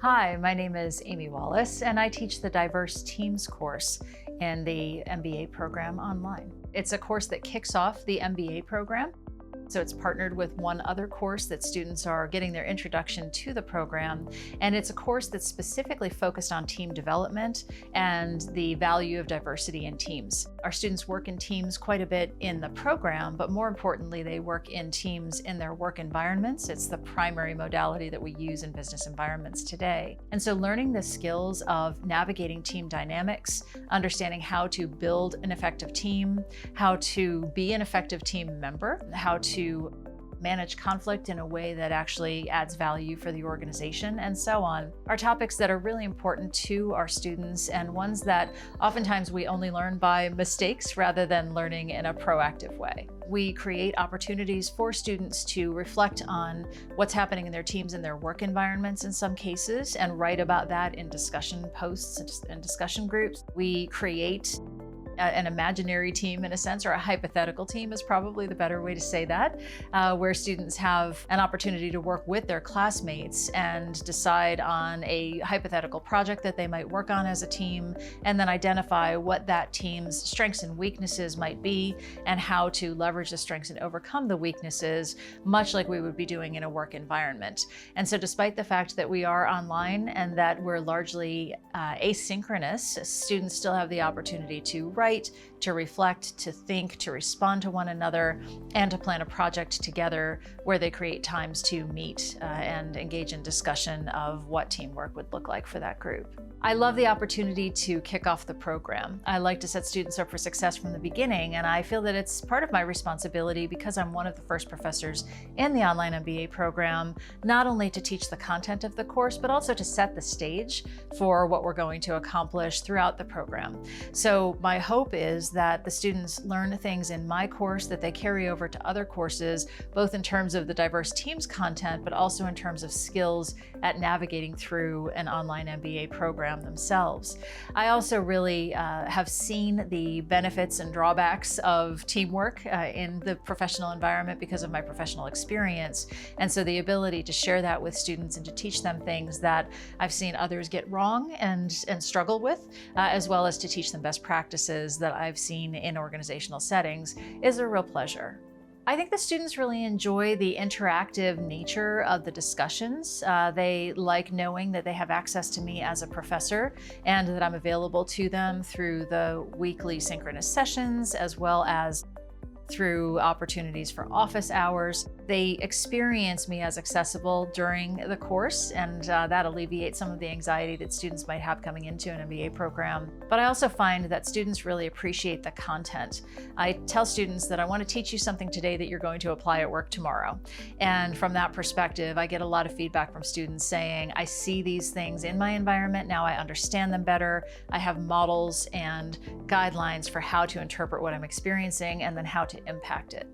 Hi, my name is Amy Wallace, and I teach the Diverse Teams course in the MBA program online. It's a course that kicks off the MBA program. So it's partnered with one other course that students are getting their introduction to the program. And it's a course that's specifically focused on team development and the value of diversity in teams. Our students work in teams quite a bit in the program, but more importantly, they work in teams in their work environments. It's the primary modality that we use in business environments today. And so learning the skills of navigating team dynamics, understanding how to build an effective team, how to be an effective team member, how to manage conflict in a way that actually adds value for the organization, and so on, are topics that are really important to our students and ones that oftentimes we only learn by mistakes rather than learning in a proactive way. We create opportunities for students to reflect on what's happening in their teams and their work environments in some cases, and write about that in discussion posts and discussion groups. We create an imaginary team, in a sense, or a hypothetical team is probably the better way to say that, where students have an opportunity to work with their classmates and decide on a hypothetical project that they might work on as a team, and then identify what that team's strengths and weaknesses might be and how to leverage the strengths and overcome the weaknesses, much like we would be doing in a work environment. And so despite the fact that we are online and that we're largely asynchronous, students still have the opportunity to write, to reflect, to think, to respond to one another, and to plan a project together where they create times to meet and engage in discussion of what teamwork would look like for that group. I love the opportunity to kick off the program. I like to set students up for success from the beginning, and I feel that it's part of my responsibility, because I'm one of the first professors in the online MBA program, not only to teach the content of the course, but also to set the stage for what we're going to accomplish throughout the program. So my hope is that the students learn things in my course that they carry over to other courses, both in terms of the diverse teams content, but also in terms of skills at navigating through an online MBA program themselves. I also really have seen the benefits and drawbacks of teamwork in the professional environment because of my professional experience. And so the ability to share that with students and to teach them things that I've seen others get wrong and struggle with, as well as to teach them best practices that I've seen in organizational settings, is a real pleasure. I think the students really enjoy the interactive nature of the discussions. They like knowing that they have access to me as a professor and that I'm available to them through the weekly synchronous sessions, as well as through opportunities for office hours. They experience me as accessible during the course, and that alleviates some of the anxiety that students might have coming into an MBA program. But I also find that students really appreciate the content. I tell students that I want to teach you something today that you're going to apply at work tomorrow. And from that perspective, I get a lot of feedback from students saying, I see these things in my environment, now I understand them better. I have models and guidelines for how to interpret what I'm experiencing and then how to impact it.